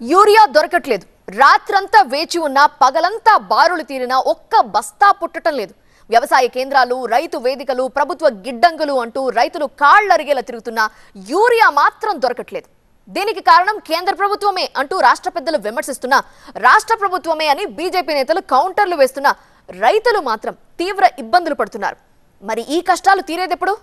Urea దొరకట్లేదు. రాత్రంతా వేచి ఉన్న పగలంతా బారులు తీరిన ఒక్క బస్తా పుట్టడం లేదు. వ్యవసాయ కేంద్రాలు, రైతు వేదికలు, ప్రభుత్వ గిడ్డంగులు అంటూ రైతులు కాళ్లరిగేలా తిరుగుతున్న యూరియా మాత్రం దొరకట్లేదు. దీనికి కారణం కేంద్ర ప్రభుత్వమే అంటూ రాష్ట్ర పెద్దలు విమర్శిస్తున్న రాష్ట్ర ప్రభుత్వమే అని బీజేపీ నేతలు కౌంటర్లు వేస్తున్న రైతులు మాత్రం తీవ్ర ఇబ్బందులు పడుతున్నారు. మరి ఈ కష్టాలు తీరేదెప్పుడు?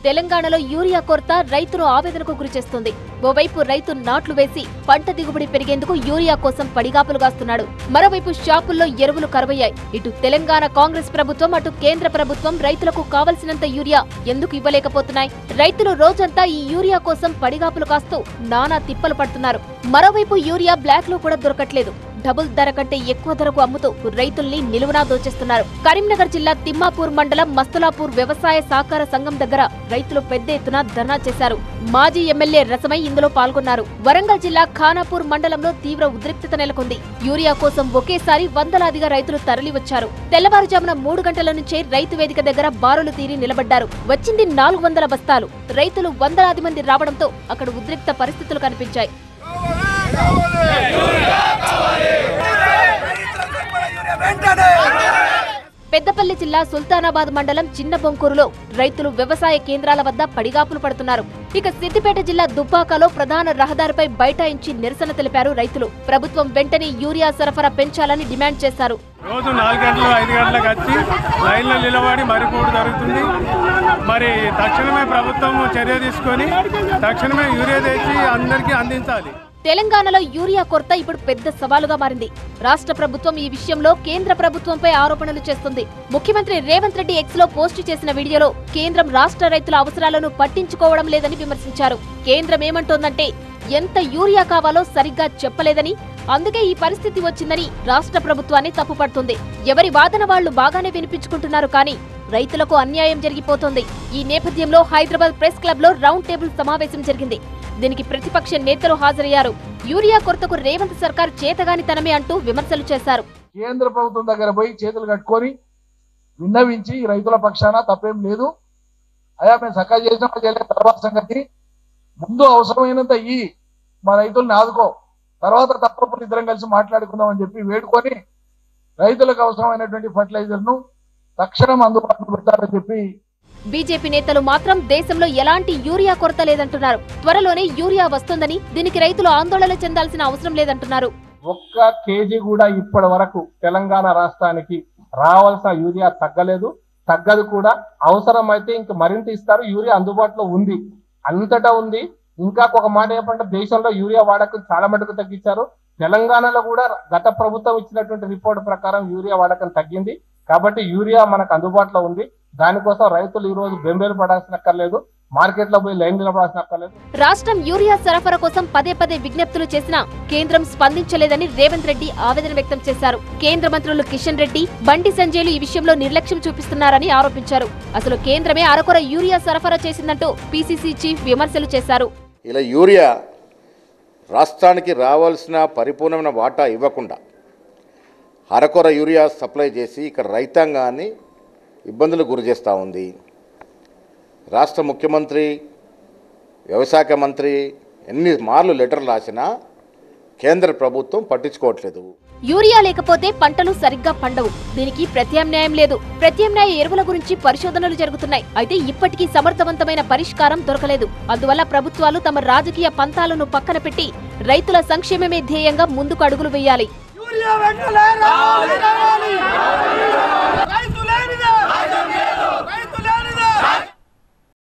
తెలంగాణలో యూరియా కొరత రైతును ఆవేదనకు గురిచేస్తుంది. ఓవైపు రైతు నాట్లు వేసి పంట దిగుబడి పెరిగేందుకు యూరియా కోసం పడిగాపులు కాస్తున్నాడు. మరోవైపు షాపుల్లో ఎరువులు కరువయ్యాయి. ఇటు తెలంగాణ కాంగ్రెస్ ప్రభుత్వం, అటు కేంద్ర ప్రభుత్వం రైతులకు కావలసినంత యూరియా ఎందుకు ఇవ్వలేకపోతున్నాయి? రైతులు రోజంతా ఈ యూరియా కోసం పడిగాపులు కాస్తూ నానా తిప్పలు పడుతున్నారు. మరోవైపు యూరియా బ్లాక్ లో కూడా దొరకట్లేదు. డబుల్ ధర కంటే ఎక్కువ ధరకు అమ్ముతూ రైతుల్ని నిలువునా దోచేస్తున్నారు. కరీంనగర్ జిల్లా తిమ్మాపూర్ మండలం మస్తులాపూర్ వ్యవసాయ సహకార సంఘం దగ్గర రైతులు పెద్ద ఎత్తున ధర్నా చేశారు. మాజీ ఎమ్మెల్యే రసమై ఇందులో పాల్గొన్నారు. వరంగల్ జిల్లా ఖానాపూర్ మండలంలో తీవ్ర ఉద్రిక్తత నెలకొంది. యూరియా కోసం ఒకేసారి వందలాదిగా రైతులు తరలివచ్చారు. తెల్లవారుజామున 3 గంటల నుంచే రైతు వేదిక దగ్గర బారులు తీరి నిలబడ్డారు. వచ్చింది 400 బస్తాలు. రైతులు వందలాది మంది రావడంతో అక్కడ ఉద్రిక్త పరిస్థితులు కనిపించాయి. పెద్దపల్లి జిల్లా సుల్తానాబాద్ మండలం చిన్న బొంకూరులో రైతులు వ్యవసాయ కేంద్రాల వద్ద పడిగాపులు పడుతున్నారు. ఇక సిద్దిపేట జిల్లా దుబ్బాకలో ప్రధాన రహదారిపై బైఠాయించి నిరసన తెలిపారు రైతులు. ప్రభుత్వం వెంటనే యూరియా సరఫరా పెంచాలని డిమాండ్ చేశారు. రోజు 4 గంటలు 5 గంటలకు వచ్చి లైన్లో నిలబడి మరిపోటు జరుగుతుంది. మరి తక్షణమే ప్రభుత్వం చర్య తీసుకొని తక్షణమే యూరియా తెచ్చి అందరికీ అందించాలి. తెలంగాణలో యూరియా కొరత ఇప్పుడు పెద్ద సవాలుగా మారింది. రాష్ట్ర ప్రభుత్వం ఈ విషయంలో కేంద్ర ప్రభుత్వంపై ఆరోపణలు చేస్తుంది. ముఖ్యమంత్రి రేవంత్ రెడ్డి ఎక్స్ లో పోస్టు చేసిన వీడియోలో కేంద్రం రాష్ట్ర రైతుల అవసరాలను పట్టించుకోవడం లేదని విమర్శించారు. కేంద్రం ఏమంటోందంటే ఎంత యూరియా కావాలో సరిగ్గా చెప్పలేదని, అందుకే ఈ పరిస్థితి వచ్చిందని రాష్ట్ర ప్రభుత్వాన్ని తప్పుపడుతుంది. ఎవరి వాదన వాళ్లు బాగానే వినిపించుకుంటున్నారు, కానీ రైతులకు అన్యాయం జరిగిపోతోంది. ఈ నేపథ్యంలో హైదరాబాద్ ప్రెస్ క్లబ్ లో రౌండ్ టేబుల్ సమావేశం జరిగింది. దీనికి ప్రతిపక్ష నేతలు హాజరయ్యారు. యూరియా కొరతకు రేవంత్ సర్కార్ చేతగానితనమే అంటూ విమర్శలు చేశారు. కేంద్ర ప్రభుత్వం దగ్గర పోయి చేతులు కట్టుకొని విన్నవించి రైతుల పక్షాన తప్పేం లేదు, అయా మేము సక్క చేసిన తర్వాత సంగతి, ముందు అవసరమైనంత మా రైతుల్ని ఆదుకో, తర్వాత తప్పకుండా ఇద్దరం కలిసి మాట్లాడుకుందాం అని చెప్పి వేడుకొని రైతులకు అవసరమైనటువంటి ఫర్టిలైజర్ ను తక్షణం అందుబాటులో పెట్టాలని చెప్పి. బీజేపీ నేతలు మాత్రం దేశంలో ఎలాంటి యూరియా కొరత లేదంటున్నారు. త్వరలోనే యూరియా వస్తుందని, దీనికి రైతులు ఆందోళన చెందాల్సిన అవసరం లేదంటున్నారు. 1 కేజీ కూడా ఇప్పటి వరకు తెలంగాణ రాష్ట్రానికి రావాల్సిన యూరియా తగ్గలేదు, తగ్గదు కూడా. అవసరమైతే ఇంక మరింత ఇస్తారు. యూరియా అందుబాటులో ఉంది, అంతటా ఉంది. ఇంకా ఒక మాట చెప్పంటే దేశంలో యూరియా వాడకం చాలా మటుకు తగ్గించారు. తెలంగాణలో కూడా గత ప్రభుత్వం ఇచ్చినటువంటి రిపోర్ట్ ప్రకారం యూరియా వాడకం తగ్గింది. కాబట్టి యూరియా మనకు అందుబాటులో ఉంది. దానికోసం రైతులు ఈ రోజు బెంబేలు పడాల్సిన అక్కర్లేదు, మార్కెట్ లో పోయి లైన్ నిలబడాల్సిన అక్కర్లేదు. రాష్ట్రం యూరియా సరఫరా కోసం పదే పదే విజ్ఞప్తులు చేసినా కేంద్రం స్పందించలేదని రేవంత్ రెడ్డి ఆవేదన వ్యక్తం చేశారు. కేంద్ర మంత్రులు కిషన్ రెడ్డి, బండి సంజయ్లు ఈ విషయంలో నిర్లక్ష్యం చూపిస్తున్నారని ఆరోపించారు. అసలు కేంద్రమే అరకొర యూరియా సరఫరా చేసిందంటూ పీసీసీ చీఫ్ విమర్శలు చేశారు. ఇలా యూరియా రాష్ట్రానికి రావాల్సిన పరిపూర్ణమైన వాటా ఇవ్వకుండా అరకొర యూరియా సప్లై చేసి ఇక్కడ రైతాంగాన్ని ఇబ్బందులు గురి చేస్తూ ఉంది. రాష్ట్ర ముఖ్యమంత్రి, వ్యవసాయ మంత్రి ఎన్ని మార్లు లెటర్లు రాసినా కేంద్ర ప్రభుత్వం పట్టించుకోవట్లేదు. యూరియా లేకపోతే పంటలు సరిగ్గా పండవు. దీనికి ప్రత్యామ్నాయం లేదు. ప్రత్యామ్నాయ ఎరువుల గురించి పరిశోధనలు జరుగుతున్నాయి. అయితే ఇప్పటికీ సమర్థవంతమైన పరిష్కారం దొరకలేదు. అందువల్ల ప్రభుత్వాలు తమ రాజకీయ పంతాలను పక్కన పెట్టి రైతుల సంక్షేమమే ధ్యేయంగా ముందుకు అడుగులు వేయాలి.